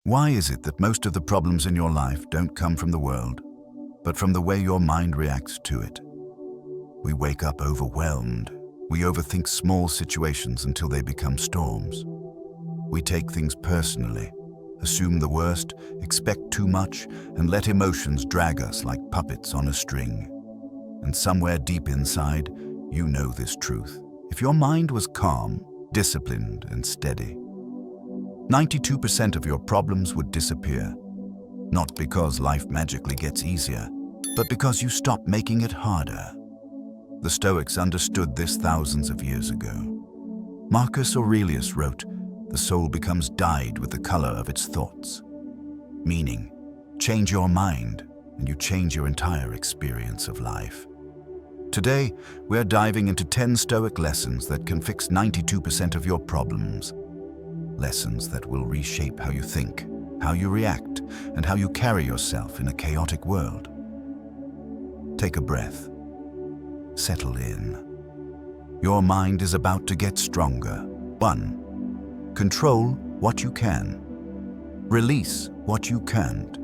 Why is it that most of the problems in your life don't come from the world, but from the way your mind reacts to it? We wake up overwhelmed. We overthink small situations until they become storms. We take things personally, assume the worst, expect too much, and let emotions drag us like puppets on a string. And somewhere deep inside, you know this truth. If your mind was calm, disciplined, and steady, 92% of your problems would disappear. Not because life magically gets easier, but because you stop making it harder. The Stoics understood this thousands of years ago. Marcus Aurelius wrote, "The soul becomes dyed with the color of its thoughts." Meaning, change your mind and you change your entire experience of life. Today, we're diving into 10 Stoic lessons that can fix 92% of your problems. Lessons that will reshape how you think, how you react, and how you carry yourself in a chaotic world. Take a breath. Settle in. Your mind is about to get stronger. 1. Control what you can. Release what you can't.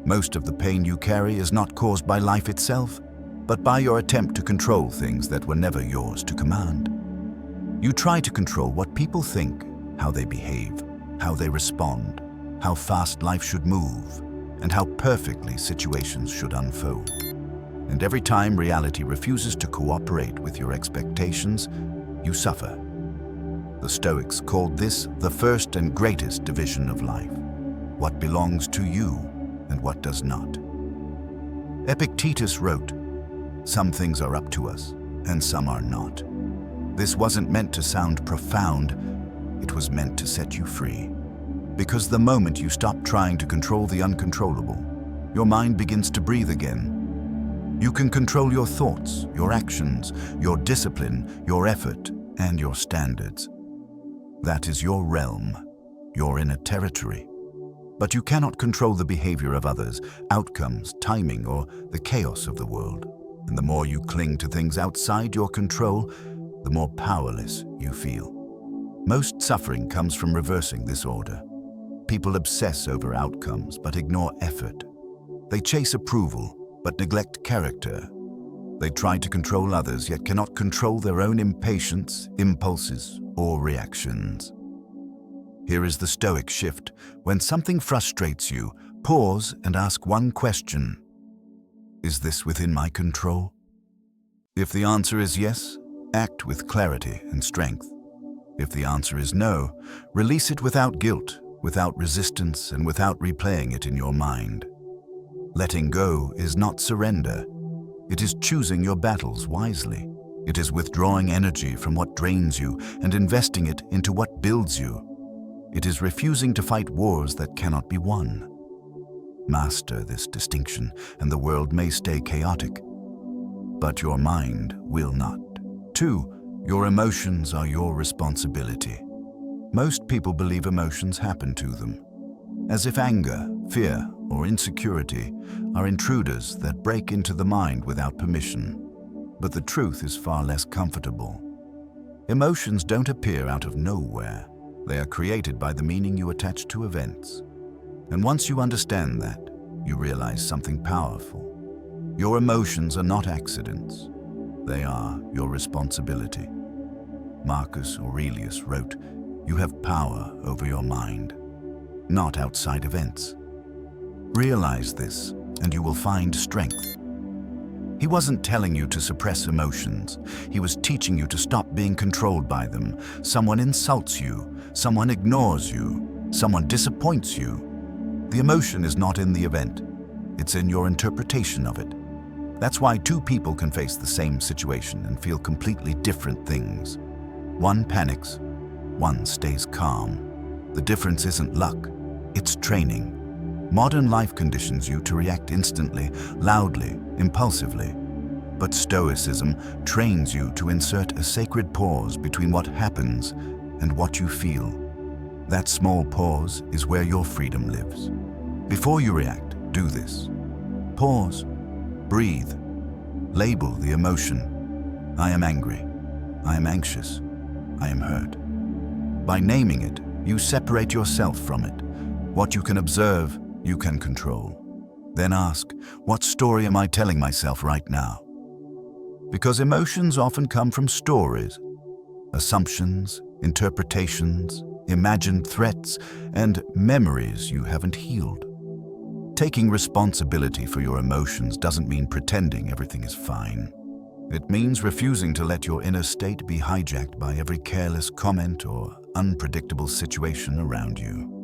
Most of the pain you carry is not caused by life itself, but by your attempt to control things that were never yours to command. You try to control what people think, how they behave, how they respond, how fast life should move, and how perfectly situations should unfold. And every time reality refuses to cooperate with your expectations, you suffer. The Stoics called this the first and greatest division of life: what belongs to you and what does not. Epictetus wrote, "Some things are up to us, and some are not." This wasn't meant to sound profound, it was meant to set you free. Because the moment you stop trying to control the uncontrollable, your mind begins to breathe again. You can control your thoughts, your actions, your discipline, your effort, and your standards. That is your realm, your inner territory. But you cannot control the behavior of others, outcomes, timing, or the chaos of the world. And the more you cling to things outside your control, the more powerless you feel. Most suffering comes from reversing this order. People obsess over outcomes but ignore effort. They chase approval but neglect character. They try to control others yet cannot control their own impatience, impulses, or reactions. Here is the Stoic shift. When something frustrates you, pause and ask one question. Is this within my control? If the answer is yes, act with clarity and strength. If the answer is no, release it without guilt, without resistance, and without replaying it in your mind. Letting go is not surrender. It is choosing your battles wisely. It is withdrawing energy from what drains you and investing it into what builds you. It is refusing to fight wars that cannot be won. Master this distinction, and the world may stay chaotic, but your mind will not. 2. Your emotions are your responsibility. Most people believe emotions happen to them, as if anger, fear, or insecurity are intruders that break into the mind without permission. But the truth is far less comfortable. Emotions don't appear out of nowhere. They are created by the meaning you attach to events. And once you understand that, you realize something powerful. Your emotions are not accidents. They are your responsibility. Marcus Aurelius wrote, "You have power over your mind, not outside events." Realize this, and you will find strength. He wasn't telling you to suppress emotions. He was teaching you to stop being controlled by them. Someone insults you, someone ignores you, someone disappoints you. The emotion is not in the event. It's in your interpretation of it. That's why two people can face the same situation and feel completely different things. One panics, one stays calm. The difference isn't luck, it's training. Modern life conditions you to react instantly, loudly, impulsively. But Stoicism trains you to insert a sacred pause between what happens and what you feel. That small pause is where your freedom lives. Before you react, do this. Pause, breathe, label the emotion. I am angry, I am anxious, I am hurt. By naming it, you separate yourself from it. What you can observe, you can control. Then ask, what story am I telling myself right now? Because emotions often come from stories, assumptions, interpretations, imagined threats, and memories you haven't healed. Taking responsibility for your emotions doesn't mean pretending everything is fine. It means refusing to let your inner state be hijacked by every careless comment or unpredictable situation around you.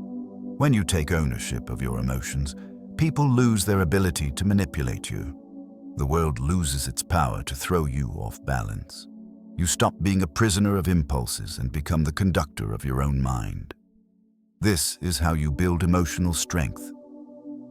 When you take ownership of your emotions, people lose their ability to manipulate you. The world loses its power to throw you off balance. You stop being a prisoner of impulses and become the conductor of your own mind. This is how you build emotional strength,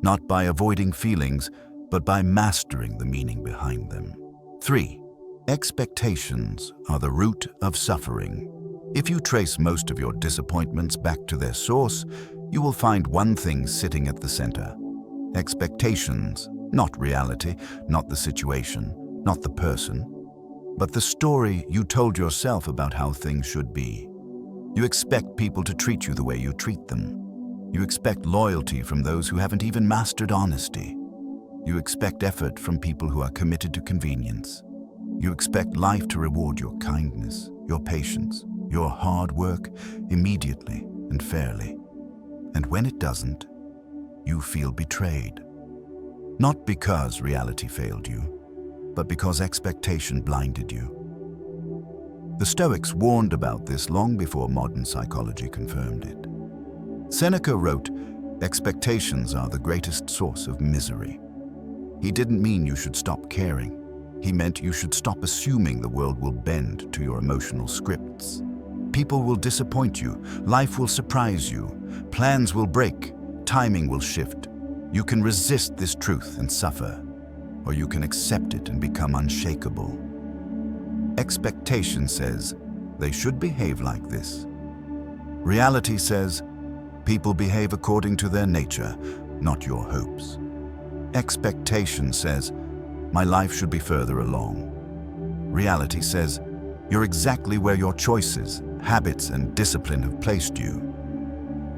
not by avoiding feelings, but by mastering the meaning behind them. 3. Expectations are the root of suffering. If you trace most of your disappointments back to their source, you will find one thing sitting at the center: expectations, not reality, not the situation, not the person, but the story you told yourself about how things should be. You expect people to treat you the way you treat them. You expect loyalty from those who haven't even mastered honesty. You expect effort from people who are committed to convenience. You expect life to reward your kindness, your patience, your hard work immediately and fairly. And when it doesn't, you feel betrayed. Not because reality failed you, but because expectation blinded you. The Stoics warned about this long before modern psychology confirmed it. Seneca wrote, "Expectations are the greatest source of misery." He didn't mean you should stop caring. He meant you should stop assuming the world will bend to your emotional scripts. People will disappoint you, life will surprise you, plans will break, timing will shift. You can resist this truth and suffer, or you can accept it and become unshakable. Expectation says they should behave like this. Reality says people behave according to their nature, not your hopes. Expectation says my life should be further along. Reality says you're exactly where your choices, habits, and discipline have placed you.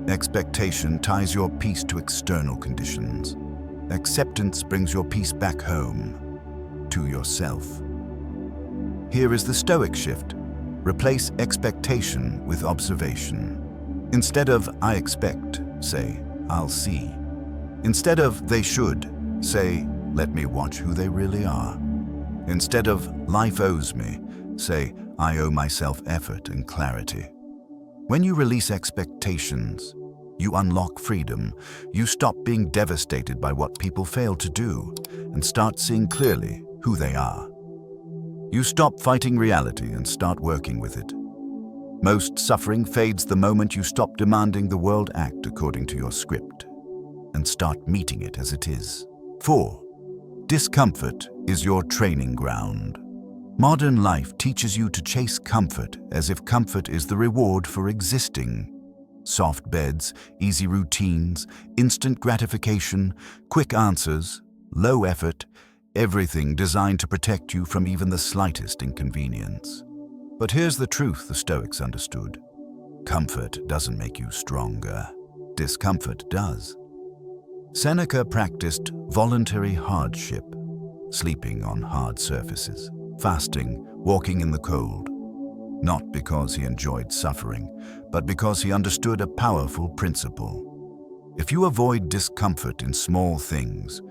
Expectation ties your peace to external conditions. Acceptance brings your peace back home, to yourself. Here is the Stoic shift. Replace expectation with observation. Instead of "I expect," say "I'll see." Instead of "they should," say "let me watch who they really are." Instead of "life owes me," say "I owe myself effort and clarity." When you release expectations, you unlock freedom. You stop being devastated by what people fail to do and start seeing clearly who they are. You stop fighting reality and start working with it. Most suffering fades the moment you stop demanding the world act according to your script and start meeting it as it is. 4. Discomfort is your training ground. Modern life teaches you to chase comfort as if comfort is the reward for existing. Soft beds, easy routines, instant gratification, quick answers, low effort, everything designed to protect you from even the slightest inconvenience. But here's the truth the Stoics understood. Comfort doesn't make you stronger. Discomfort does. Seneca practiced voluntary hardship, sleeping on hard surfaces, fasting, walking in the cold. Not because he enjoyed suffering, but because he understood a powerful principle. If you avoid discomfort in small things,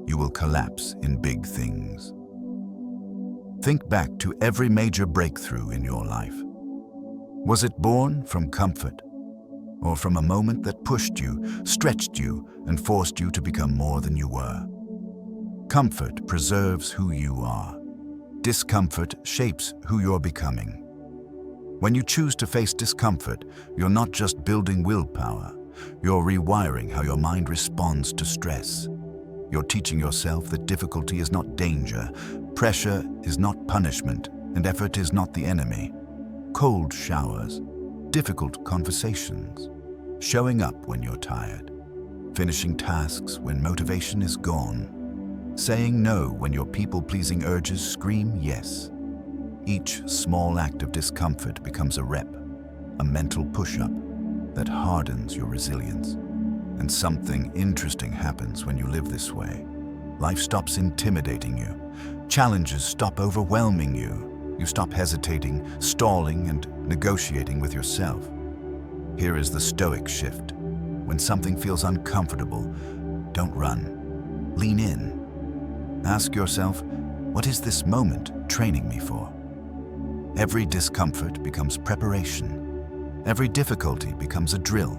you will collapse in big things. Think back to every major breakthrough in your life. Was it born from comfort, or from a moment that pushed you, stretched you, and forced you to become more than you were? Comfort preserves who you are. Discomfort shapes who you're becoming. When you choose to face discomfort, you're not just building willpower, you're rewiring how your mind responds to stress. You're teaching yourself that difficulty is not danger, pressure is not punishment, and effort is not the enemy. Cold showers, difficult conversations, showing up when you're tired, finishing tasks when motivation is gone, saying no when your people-pleasing urges scream yes. Each small act of discomfort becomes a rep, a mental push-up that hardens your resilience. And something interesting happens when you live this way. Life stops intimidating you. Challenges stop overwhelming you. You stop hesitating, stalling, and negotiating with yourself. Here is the Stoic shift. When something feels uncomfortable, don't run. Lean in. Ask yourself, what is this moment training me for? Every discomfort becomes preparation. Every difficulty becomes a drill.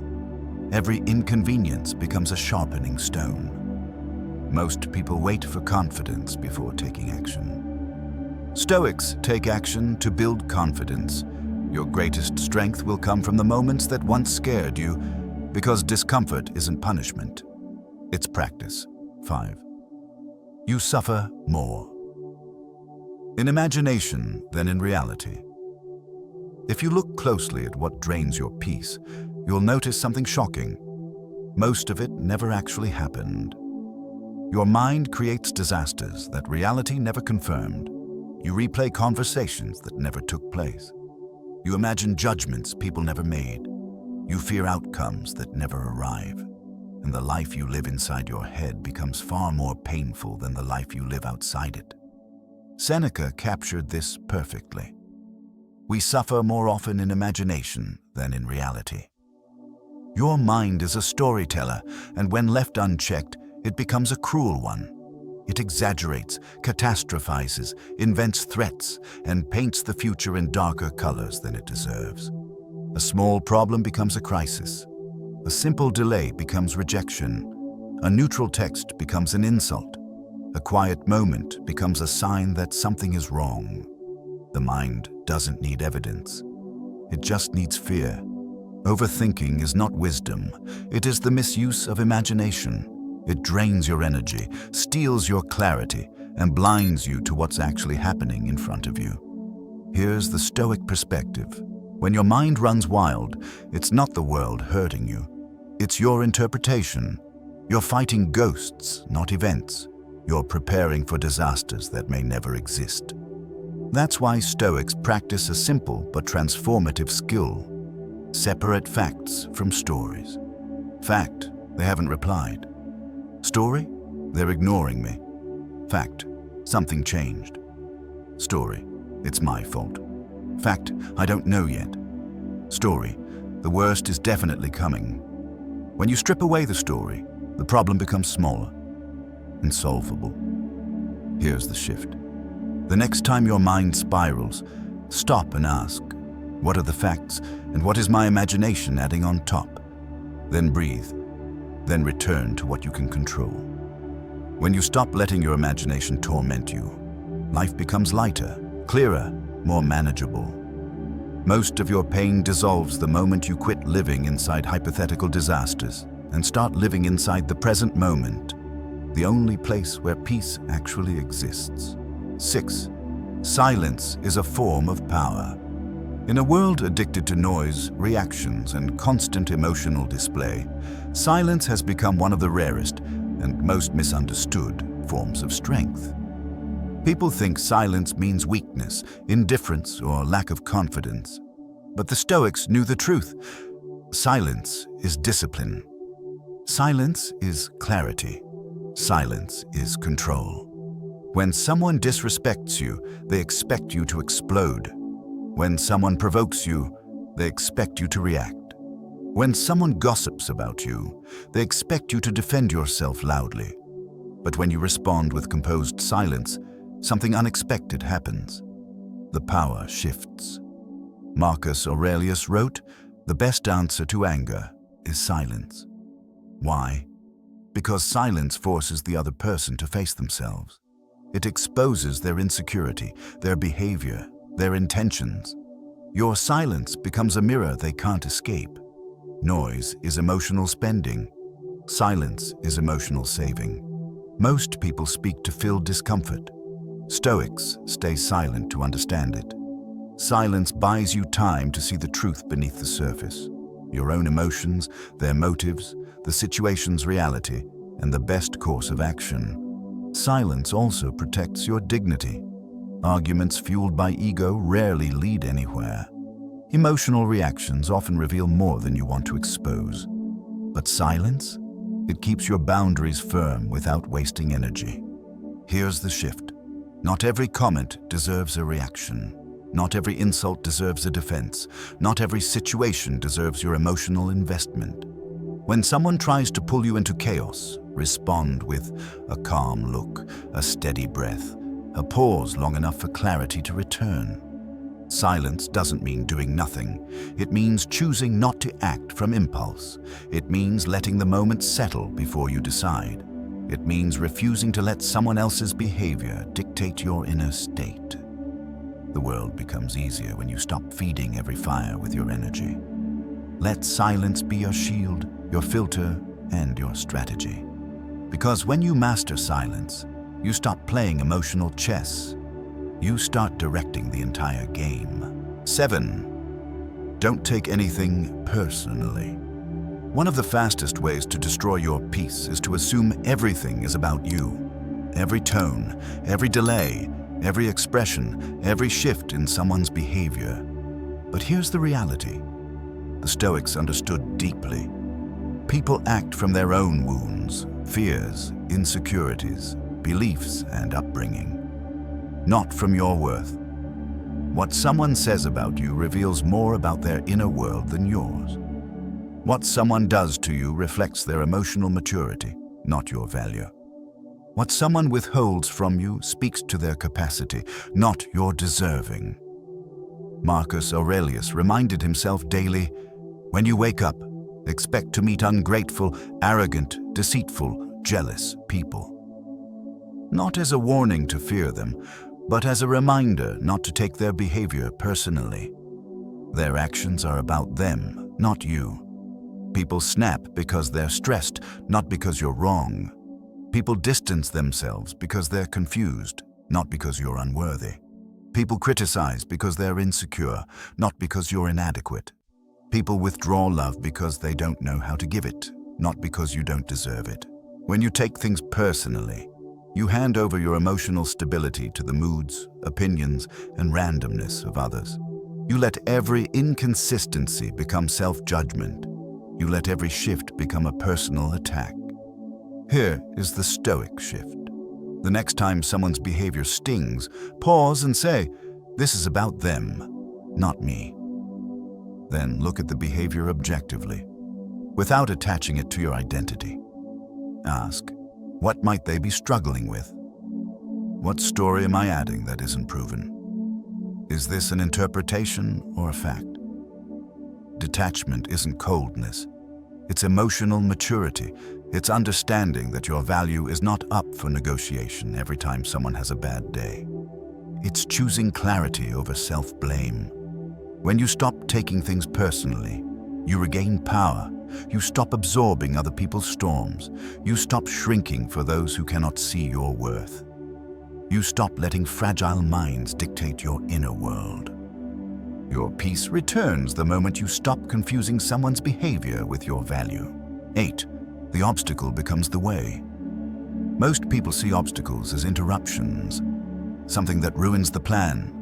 Every inconvenience becomes a sharpening stone. Most people wait for confidence before taking action. Stoics take action to build confidence. Your greatest strength will come from the moments that once scared you, because discomfort isn't punishment. It's practice. 5. You suffer more in imagination than in reality. If you look closely at what drains your peace, you'll notice something shocking. Most of it never actually happened. Your mind creates disasters that reality never confirmed. You replay conversations that never took place. You imagine judgments people never made. You fear outcomes that never arrive. And the life you live inside your head becomes far more painful than the life you live outside it. Seneca captured this perfectly. We suffer more often in imagination than in reality. Your mind is a storyteller, and when left unchecked, it becomes a cruel one. It exaggerates, catastrophizes, invents threats, and paints the future in darker colors than it deserves. A small problem becomes a crisis. A simple delay becomes rejection. A neutral text becomes an insult. A quiet moment becomes a sign that something is wrong. The mind doesn't need evidence. It just needs fear. Overthinking is not wisdom. It is the misuse of imagination. It drains your energy, steals your clarity, and blinds you to what's actually happening in front of you. Here's the Stoic perspective. When your mind runs wild, it's not the world hurting you. It's your interpretation. You're fighting ghosts, not events. You're preparing for disasters that may never exist. That's why Stoics practice a simple but transformative skill. Separate facts from stories. Fact, they haven't replied. Story, they're ignoring me. Fact, something changed. Story, it's my fault. Fact, I don't know yet. Story, the worst is definitely coming. When you strip away the story, the problem becomes smaller and solvable. Here's the shift. The next time your mind spirals, stop and ask, what are the facts and what is my imagination adding on top? Then breathe. Then return to what you can control. When you stop letting your imagination torment you, life becomes lighter, clearer, more manageable. Most of your pain dissolves the moment you quit living inside hypothetical disasters and start living inside the present moment, the only place where peace actually exists. 6. Silence is a form of power. In a world addicted to noise, reactions, and constant emotional display, silence has become one of the rarest and most misunderstood forms of strength. People think silence means weakness, indifference, or lack of confidence. But the Stoics knew the truth. Silence is discipline. Silence is clarity. Silence is control. When someone disrespects you, they expect you to explode. When someone provokes you, they expect you to react. When someone gossips about you, they expect you to defend yourself loudly. But when you respond with composed silence, something unexpected happens. The power shifts. Marcus Aurelius wrote, "The best answer to anger is silence." Why? Because silence forces the other person to face themselves. It exposes their insecurity, their behavior, their intentions. Your silence becomes a mirror they can't escape. Noise is emotional spending. Silence is emotional saving. Most people speak to fill discomfort. Stoics stay silent to understand it. Silence buys you time to see the truth beneath the surface. Your own emotions, their motives, the situation's reality, and the best course of action. Silence also protects your dignity. Arguments fueled by ego rarely lead anywhere. Emotional reactions often reveal more than you want to expose. But silence? It keeps your boundaries firm without wasting energy. Here's the shift. Not every comment deserves a reaction. Not every insult deserves a defense. Not every situation deserves your emotional investment. When someone tries to pull you into chaos, respond with a calm look, a steady breath, a pause long enough for clarity to return. Silence doesn't mean doing nothing. It means choosing not to act from impulse. It means letting the moment settle before you decide. It means refusing to let someone else's behavior dictate your inner state. The world becomes easier when you stop feeding every fire with your energy. Let silence be your shield, your filter, and your strategy. Because when you master silence, you stop playing emotional chess. You start directing the entire game. 7. Don't take anything personally. One of the fastest ways to destroy your peace is to assume everything is about you. Every tone, every delay, every expression, every shift in someone's behavior. But here's the reality. The Stoics understood deeply. People act from their own wounds, fears, insecurities, beliefs, and upbringing. Not from your worth. What someone says about you reveals more about their inner world than yours. What someone does to you reflects their emotional maturity, not your value. What someone withholds from you speaks to their capacity, not your deserving. Marcus Aurelius reminded himself daily, when you wake up, expect to meet ungrateful, arrogant, deceitful, jealous people. Not as a warning to fear them, but as a reminder not to take their behavior personally. Their actions are about them, not you. People snap because they're stressed, not because you're wrong. People distance themselves because they're confused, not because you're unworthy. People criticize because they're insecure, not because you're inadequate. People withdraw love because they don't know how to give it, not because you don't deserve it. When you take things personally, you hand over your emotional stability to the moods, opinions, and randomness of others. You let every inconsistency become self-judgment. You let every shift become a personal attack. Here is the Stoic shift. The next time someone's behavior stings, pause and say, "This is about them, not me." Then look at the behavior objectively, without attaching it to your identity. Ask, what might they be struggling with? What story am I adding that isn't proven? Is this an interpretation or a fact? Detachment isn't coldness. It's emotional maturity. It's understanding that your value is not up for negotiation every time someone has a bad day. It's choosing clarity over self-blame. When you stop taking things personally, you regain power. You stop absorbing other people's storms. You stop shrinking for those who cannot see your worth. You stop letting fragile minds dictate your inner world. Your peace returns the moment you stop confusing someone's behavior with your value. 8. The obstacle becomes the way. Most people see obstacles as interruptions, something that ruins the plan,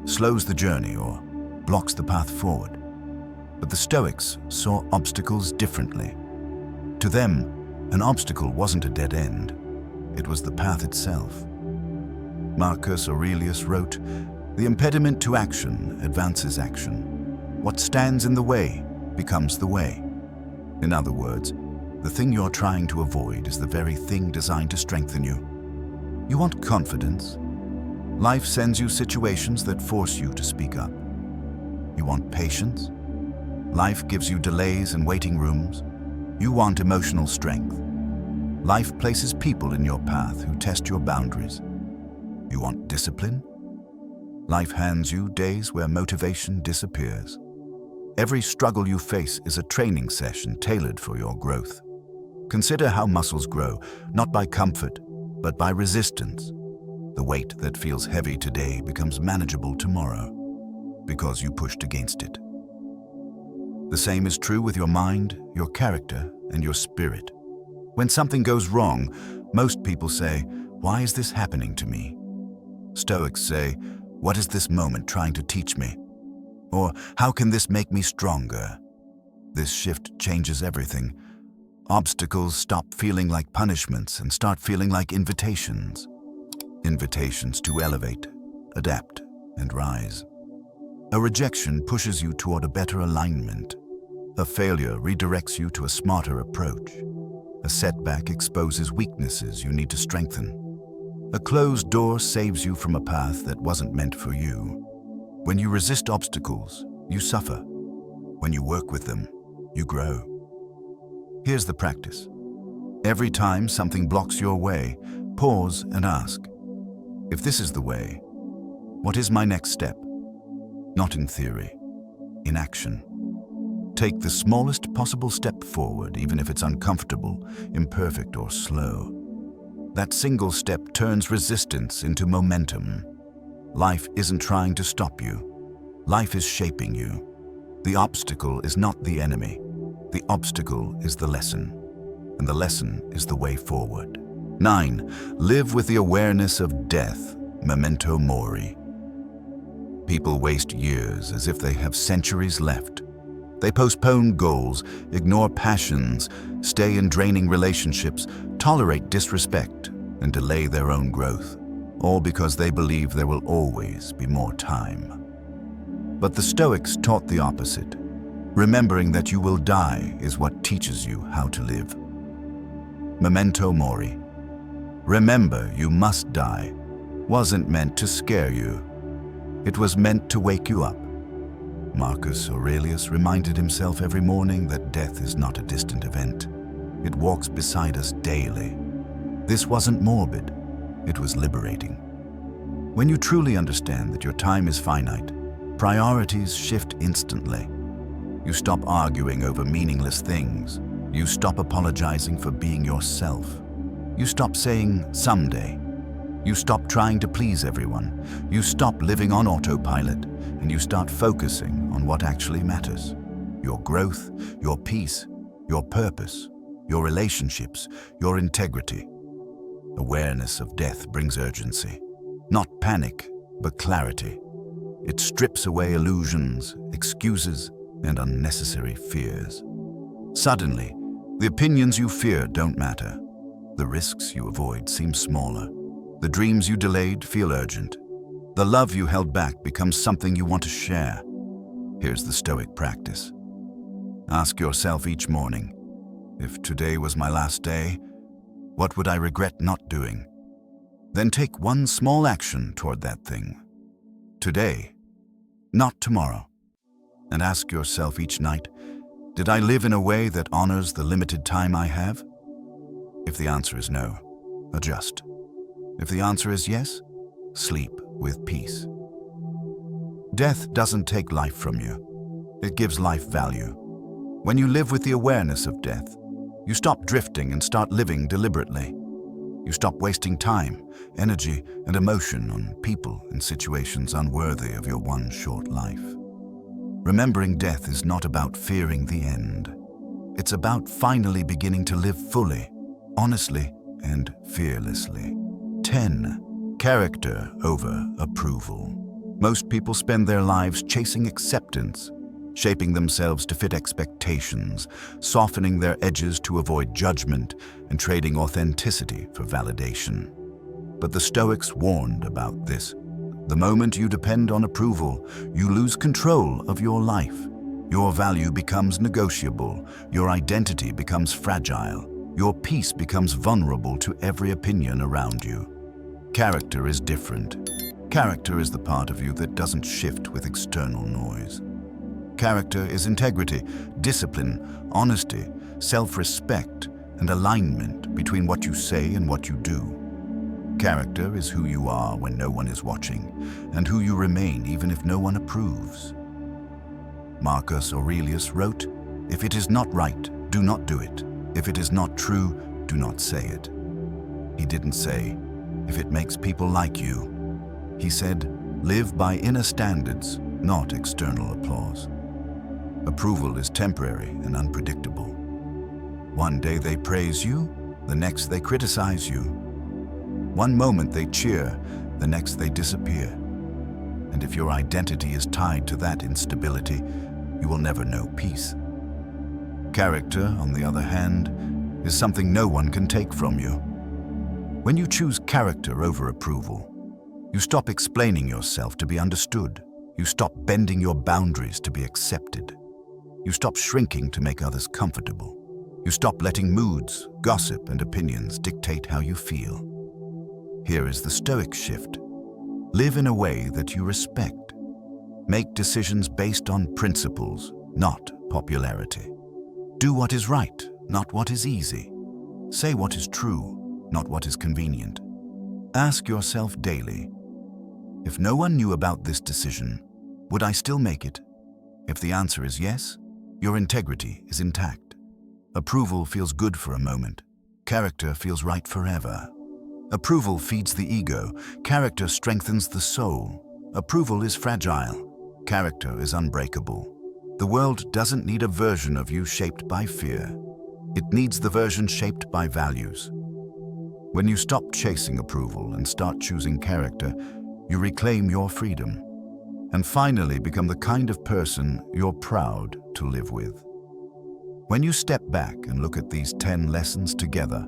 slows the journey, or blocks the path forward. But the Stoics saw obstacles differently. To them, an obstacle wasn't a dead end. It was the path itself. Marcus Aurelius wrote, "The impediment to action advances action. What stands in the way becomes the way." In other words, the thing you're trying to avoid is the very thing designed to strengthen you. You want confidence? Life sends you situations that force you to speak up. You want patience? Life gives you delays and waiting rooms. You want emotional strength. Life places people in your path who test your boundaries. You want discipline? Life hands you days where motivation disappears. Every struggle you face is a training session tailored for your growth. Consider how muscles grow, not by comfort, but by resistance. The weight that feels heavy today becomes manageable tomorrow because you pushed against it. The same is true with your mind, your character, and your spirit. When something goes wrong, most people say, "Why is this happening to me?" Stoics say, "What is this moment trying to teach me?" Or, "How can this make me stronger?" This shift changes everything. Obstacles stop feeling like punishments and start feeling like invitations. Invitations to elevate, adapt, and rise. A rejection pushes you toward a better alignment. A failure redirects you to a smarter approach. A setback exposes weaknesses you need to strengthen. A closed door saves you from a path that wasn't meant for you. When you resist obstacles, you suffer. When you work with them, you grow. Here's the practice. Every time something blocks your way, pause and ask, if this is the way, what is my next step? Not in theory, in action. Take the smallest possible step forward, even if it's uncomfortable, imperfect, or slow. That single step turns resistance into momentum. Life isn't trying to stop you. Life is shaping you. The obstacle is not the enemy. The obstacle is the lesson, and the lesson is the way forward. 9. Live with the awareness of death, memento mori. People waste years as if they have centuries left. They postpone goals, ignore passions, stay in draining relationships, tolerate disrespect, and delay their own growth, all because they believe there will always be more time. But the Stoics taught the opposite. Remembering that you will die is what teaches you how to live. Memento mori. Remember you must die wasn't meant to scare you. It was meant to wake you up. Marcus Aurelius reminded himself every morning that death is not a distant event. It walks beside us daily. This wasn't morbid. It was liberating. When you truly understand that your time is finite, priorities shift instantly. You stop arguing over meaningless things. You stop apologizing for being yourself. You stop saying, someday. You stop trying to please everyone. You stop living on autopilot, and you start focusing on what actually matters. Your growth, your peace, your purpose, your relationships, your integrity. Awareness of death brings urgency. Not panic, but clarity. It strips away illusions, excuses, and unnecessary fears. Suddenly, the opinions you fear don't matter. The risks you avoid seem smaller. The dreams you delayed feel urgent. The love you held back becomes something you want to share. Here's the Stoic practice. Ask yourself each morning, if today was my last day, what would I regret not doing? Then take one small action toward that thing. Today, not tomorrow. And ask yourself each night, did I live in a way that honors the limited time I have? If the answer is no, adjust. If the answer is yes, sleep with peace. Death doesn't take life from you. It gives life value. When you live with the awareness of death, you stop drifting and start living deliberately. You stop wasting time, energy, and emotion on people and situations unworthy of your one short life. Remembering death is not about fearing the end. It's about finally beginning to live fully, honestly, and fearlessly. 10. Character over approval. Most people spend their lives chasing acceptance, shaping themselves to fit expectations, softening their edges to avoid judgment, and trading authenticity for validation. But the Stoics warned about this. The moment you depend on approval, you lose control of your life. Your value becomes negotiable, your identity becomes fragile, your peace becomes vulnerable to every opinion around you. Character is different. Character is the part of you that doesn't shift with external noise. Character is integrity, discipline, honesty, self-respect, and alignment between what you say and what you do. Character is who you are when no one is watching, and who you remain even if no one approves. Marcus Aurelius wrote, "If it is not right, do not do it. If it is not true, do not say it." He didn't say, "If it makes people like you." He said, "Live by inner standards, not external applause." Approval is temporary and unpredictable. One day they praise you, the next they criticize you. One moment they cheer, the next they disappear. And if your identity is tied to that instability, you will never know peace. Character, on the other hand, is something no one can take from you. When you choose character over approval, you stop explaining yourself to be understood. You stop bending your boundaries to be accepted. You stop shrinking to make others comfortable. You stop letting moods, gossip, and opinions dictate how you feel. Here is the Stoic shift. Live in a way that you respect. Make decisions based on principles, not popularity. Do what is right, not what is easy. Say what is true, not what is convenient. Ask yourself daily, if no one knew about this decision, would I still make it? If the answer is yes, your integrity is intact. Approval feels good for a moment. Character feels right forever. Approval feeds the ego. Character strengthens the soul. Approval is fragile. Character is unbreakable. The world doesn't need a version of you shaped by fear. It needs the version shaped by values. When you stop chasing approval and start choosing character, you reclaim your freedom and finally become the kind of person you're proud to live with. When you step back and look at these 10 lessons together,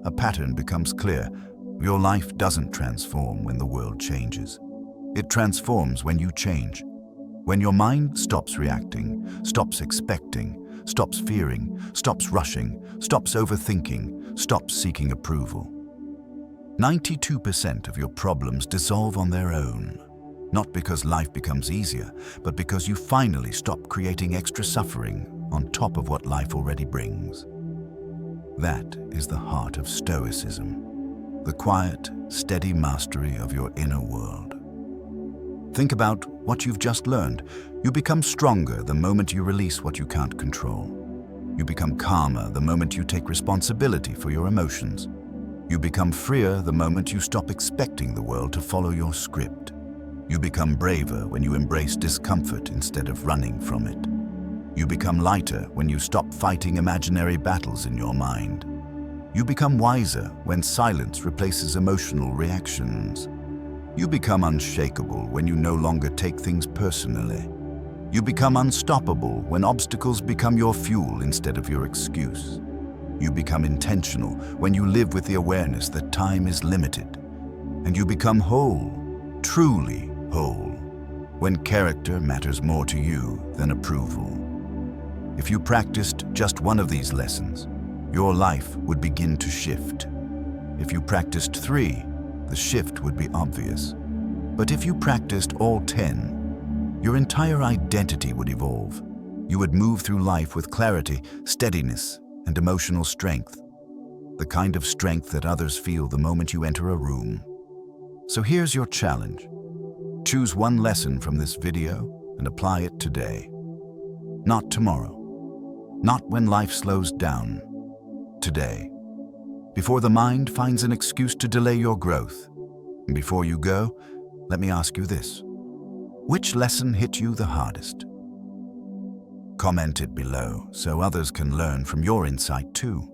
a pattern becomes clear. Your life doesn't transform when the world changes. It transforms when you change. When your mind stops reacting, stops expecting, stops fearing, stops rushing, stops overthinking, stops seeking approval. 92% of your problems dissolve on their own. Not because life becomes easier, but because you finally stop creating extra suffering on top of what life already brings. That is the heart of Stoicism, the quiet, steady mastery of your inner world. Think about what you've just learned. You become stronger the moment you release what you can't control. You become calmer the moment you take responsibility for your emotions. You become freer the moment you stop expecting the world to follow your script. You become braver when you embrace discomfort instead of running from it. You become lighter when you stop fighting imaginary battles in your mind. You become wiser when silence replaces emotional reactions. You become unshakable when you no longer take things personally. You become unstoppable when obstacles become your fuel instead of your excuse. You become intentional when you live with the awareness that time is limited. And you become whole, truly whole, when character matters more to you than approval. If you practiced just one of these lessons, your life would begin to shift. If you practiced 3, the shift would be obvious. But if you practiced all 10, your entire identity would evolve. You would move through life with clarity, steadiness, and emotional strength, the kind of strength that others feel the moment you enter a room. So here's your challenge. Choose one lesson from this video and apply it today. Not tomorrow. Not when life slows down. Today. Before the mind finds an excuse to delay your growth. And before you go, let me ask you this. Which lesson hit you the hardest? Comment it below so others can learn from your insight too.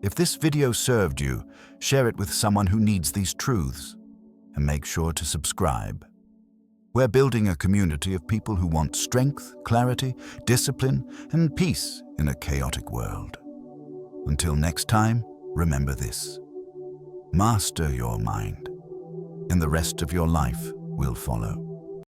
If this video served you, share it with someone who needs these truths, and make sure to subscribe. We're building a community of people who want strength, clarity, discipline, and peace in a chaotic world. Until next time, remember this. Master your mind, and the rest of your life will follow.